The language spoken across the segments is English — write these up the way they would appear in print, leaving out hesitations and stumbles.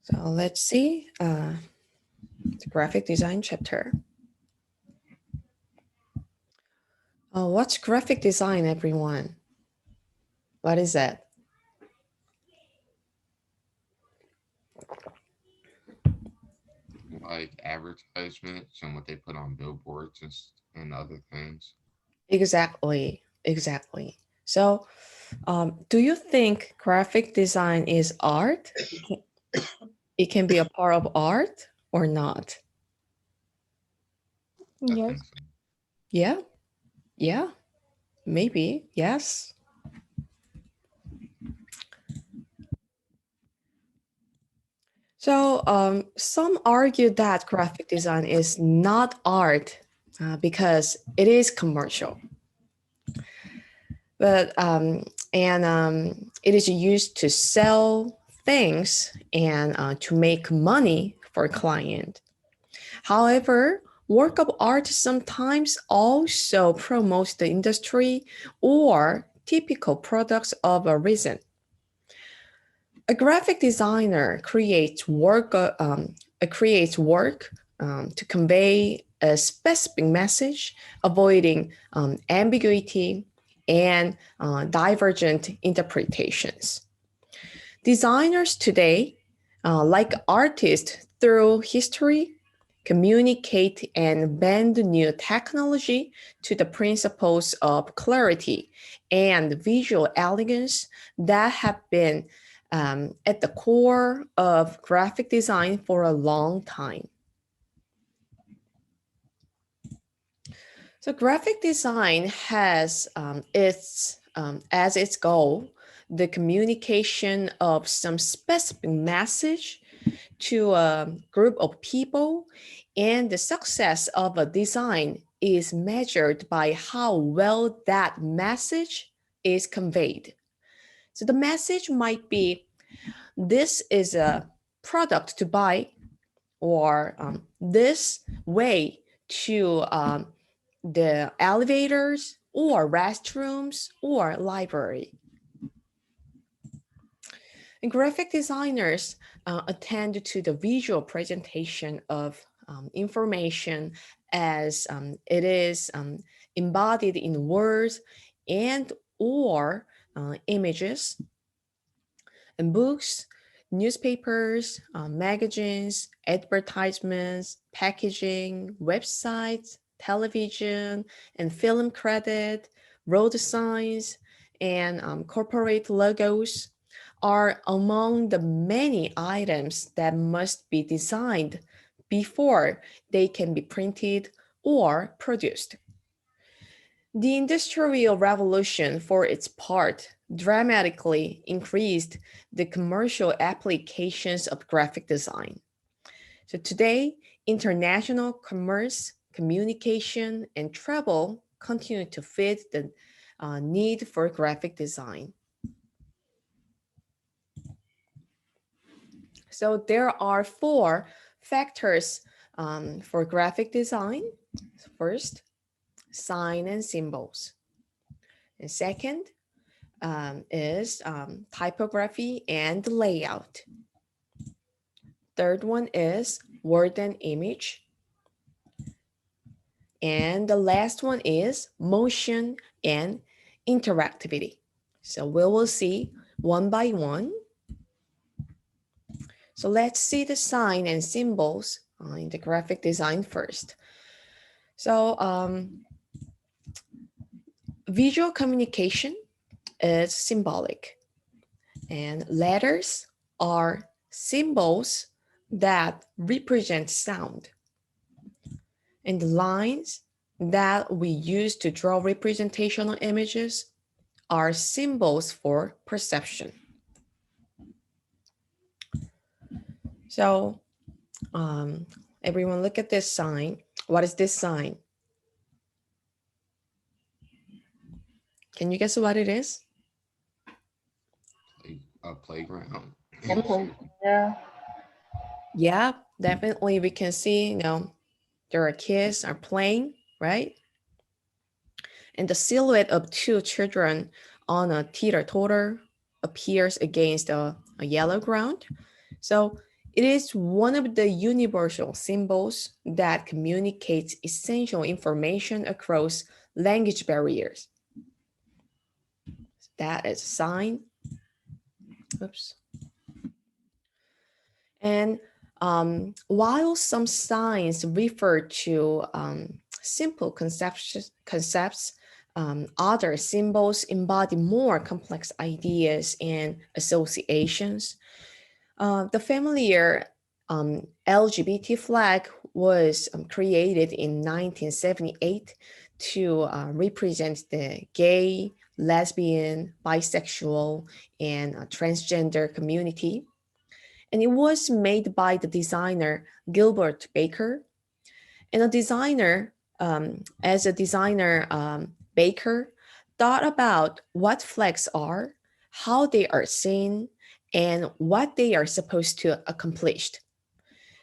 So let's see the graphic design chapter. What's graphic design, everyone? What is that? Like advertisements and what they put on billboards and other things. Exactly, exactly. So do you think graphic design is art? It can be a part of art or not? I Yes. think so. Yeah, yeah, maybe, yes. So some argue that graphic design is not art because it is commercial. But it is used to sell things and to make money for a client. However, work of art sometimes also promotes the industry or typical products of a reason. A graphic designer creates work to convey a specific message, avoiding ambiguity and divergent interpretations. Designers today, like artists through history, communicate and bend new technology to the principles of clarity and visual elegance that have been at the core of graphic design for a long time. So graphic design has as its goal the communication of some specific message to a group of people, and the success of a design is measured by how well that message is conveyed. So the message might be this is a product to buy, or this way to the elevators or restrooms or library. And graphic designers attend to the visual presentation of information as it is embodied in words and or images and books, newspapers, magazines, advertisements, packaging, websites, television, and film credit, road signs, and corporate logos are among the many items that must be designed before they can be printed or produced. The Industrial Revolution, for its part, dramatically increased the commercial applications of graphic design. So today, international commerce, communication, and travel continue to fit the need for graphic design. So there are four factors for graphic design. First, sign and symbols. And second, is typography and layout. Third one is word and image. And the last one is motion and interactivity. So we will see one by one. So let's see the sign and symbols in the graphic design first. So visual communication is symbolic, and letters are symbols that represent sound. And the lines that we use to draw representational images are symbols for perception. So everyone look at this sign. What is this sign? Can you guess what it is? A playground. Okay. Yeah. Yeah, definitely we can see, there are kids are playing, right? And the silhouette of two children on a teeter-totter appears against a yellow ground. So It is one of the universal symbols that communicates essential information across language barriers. That is a sign. Oops. And while some signs refer to simple concepts, other symbols embody more complex ideas and associations. The familiar LGBT flag was created in 1978 to represent the gay, lesbian, bisexual, and transgender community. And it was made by the designer Gilbert Baker. And as a designer, Baker thought about what flags are, how they are seen, and what they are supposed to accomplish.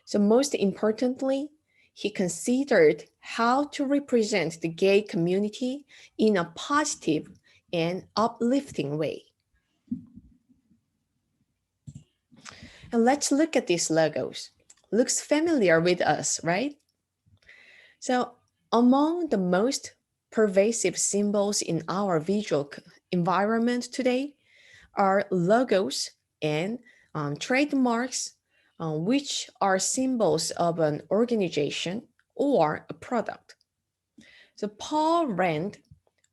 So most importantly, he considered how to represent the gay community in a positive and uplifting way. And let's look at these logos. Looks familiar with us, right? So among the most pervasive symbols in our visual environment today are logos and trademarks, which are symbols of an organization or a product. So Paul Rand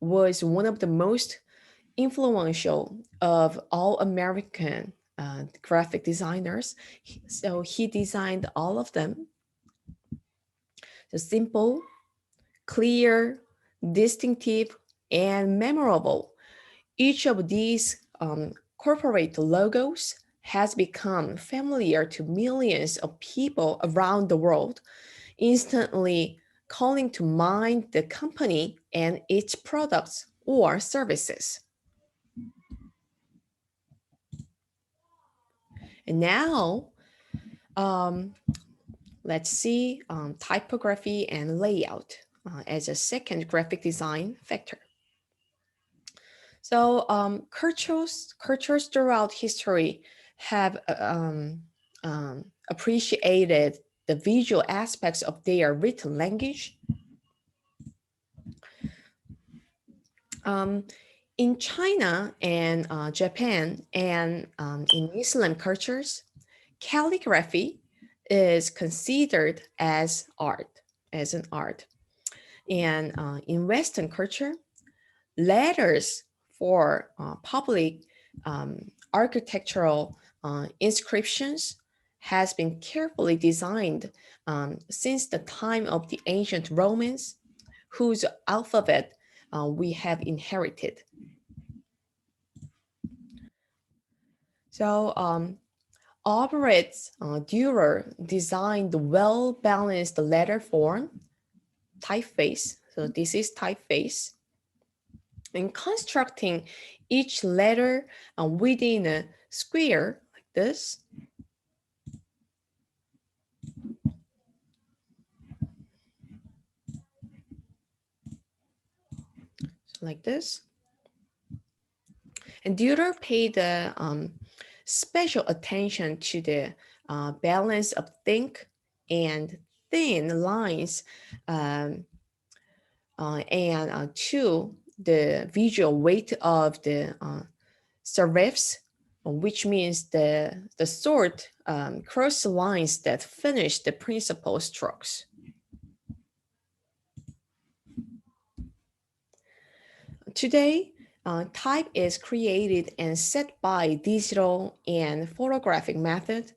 was one of the most influential of all American graphic designers. So he designed all of them. So simple, clear, distinctive, and memorable. Each of these corporate logos has become familiar to millions of people around the world, instantly calling to mind the company and its products or services. And now, let's see typography and layout as a second graphic design factor. So cultures throughout history have appreciated the visual aspects of their written language. In China and Japan and in Islam cultures, calligraphy is considered as an art. And in Western culture, letters for public architectural inscriptions has been carefully designed since the time of the ancient Romans, whose alphabet we have inherited. So Albrecht Dürer designed the well-balanced letter form, typeface. So this is typeface. And constructing each letter within a square like this. Like this. And Dürer paid special attention to the balance of thick and thin lines and to the visual weight of the serifs, which means the short cross lines that finish the principal strokes. Today, type is created and set by digital and photographic method.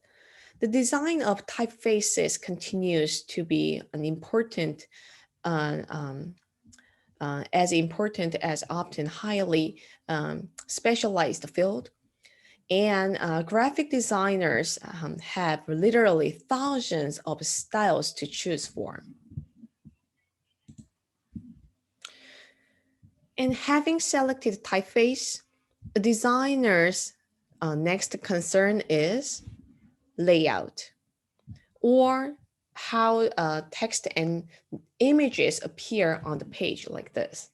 The design of typefaces continues to be an important, as important as often highly specialized field. And graphic designers have literally thousands of styles to choose from. And having selected typeface, the designer's next concern is layout, or how text and images appear on the page like this.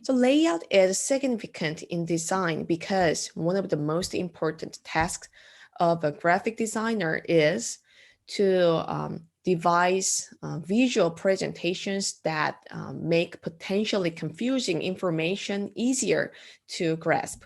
So layout is significant in design because one of the most important tasks of a graphic designer is to devise visual presentations that make potentially confusing information easier to grasp.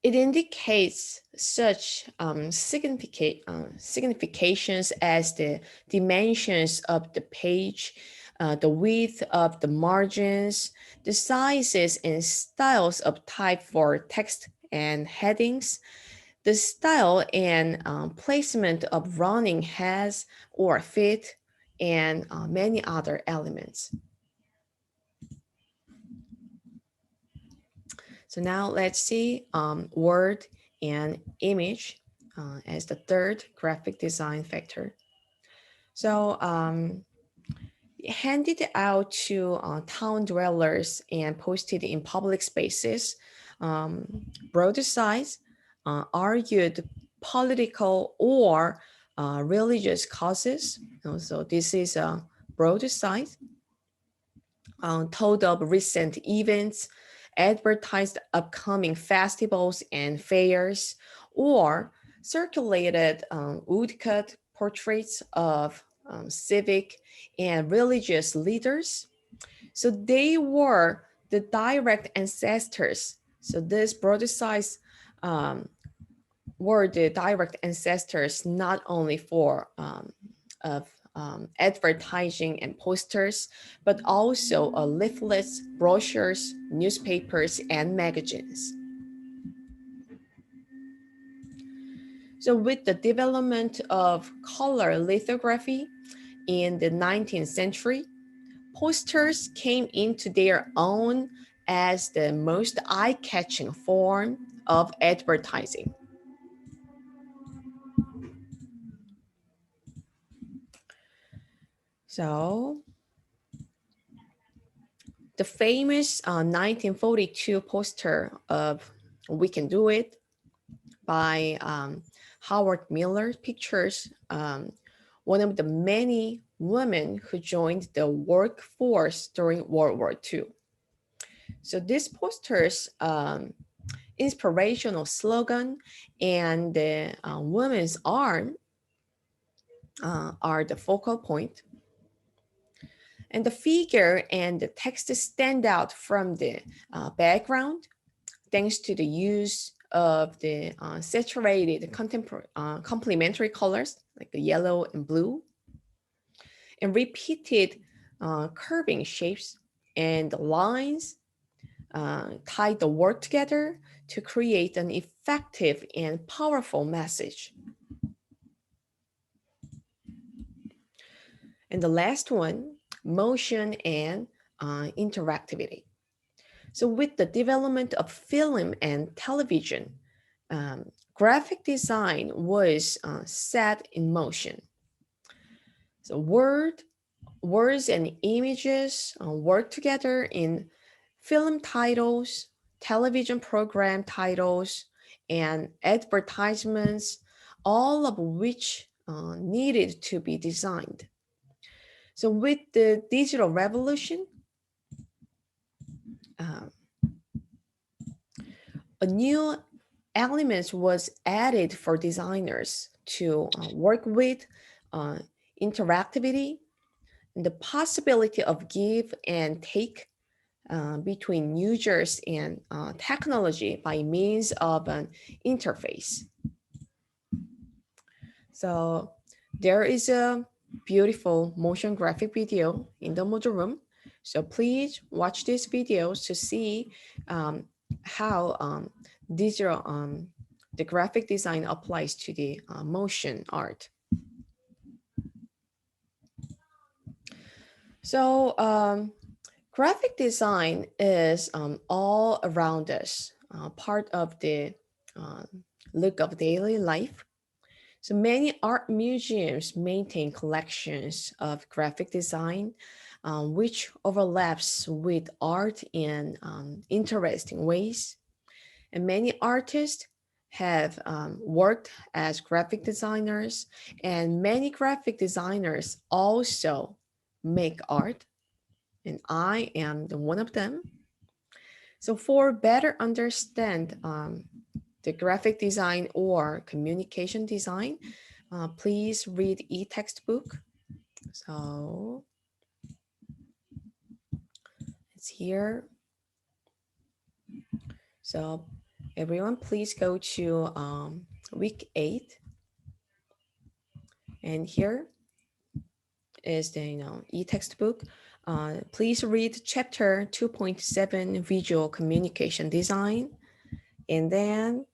It indicates such significations as the dimensions of the page, the width of the margins, the sizes and styles of type for text and headings, the style and placement of running heads or feet, and many other elements. So now let's see word and image as the third graphic design factor. So handed out to town dwellers and posted in public spaces, broad size argued political or religious causes. So this is a broad size told of recent events, advertised upcoming festivals and fairs, or circulated woodcut portraits of civic and religious leaders. So they were the direct ancestors. So this broader size were the direct ancestors not only for of advertising and posters, but also leaflets, brochures, newspapers, and magazines. So with the development of color lithography in the 19th century, posters came into their own as the most eye-catching form of advertising. So the famous 1942 poster of We Can Do It by Howard Miller pictures one of the many women who joined the workforce during World War II. So these posters, inspirational slogan and the woman's arm are the focal point. And the figure and the text stand out from the background thanks to the use of the saturated complementary colors like the yellow and blue, and repeated curving shapes and lines tie the work together to create an effective and powerful message. And the last one, motion and interactivity. So with the development of film and television, graphic design was set in motion. So words and images work together in film titles, television program titles, and advertisements, all of which needed to be designed. So with the digital revolution, a new element was added for designers to work with interactivity, and the possibility of give and take between users and technology by means of an interface. So there is a beautiful motion graphic video in the Moodle room. So please watch these videos to see how digital the graphic design applies to the motion art. So graphic design is all around us, part of the look of daily life. So many art museums maintain collections of graphic design, which overlaps with art in interesting ways. And many artists have worked as graphic designers, and many graphic designers also make art, and I am one of them. So for better understand the graphic design or communication design, please read e-textbook. So it's here. So everyone, please go to week 8. And here is the e-textbook. Please read chapter 2.7 visual communication design. And then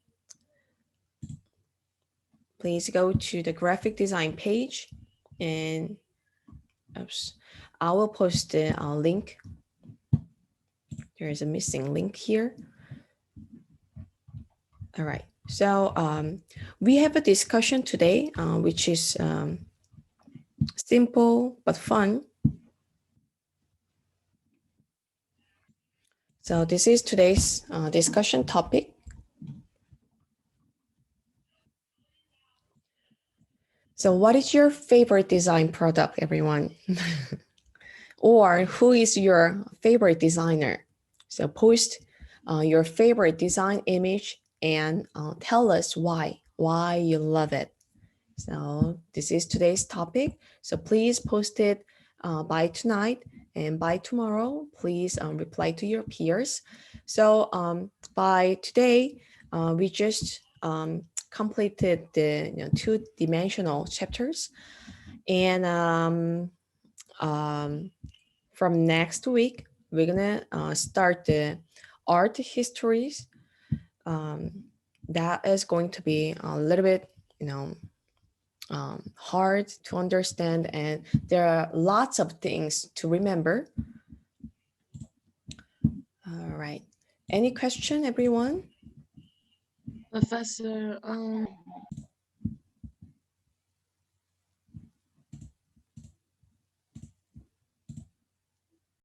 please go to the graphic design page, and oops, I will post the link. There is a missing link here. All right, so we have a discussion today, which is simple but fun. So this is today's discussion topic. So what is your favorite design product, everyone? Or who is your favorite designer? So post your favorite design image and tell us why you love it. So this is today's topic. So please post it by tonight, and by tomorrow, please reply to your peers. So by today, we just completed the two-dimensional chapters, and from next week, we're gonna start the art histories. That is going to be a little bit, hard to understand, and there are lots of things to remember. All right. Any question, everyone? Professor,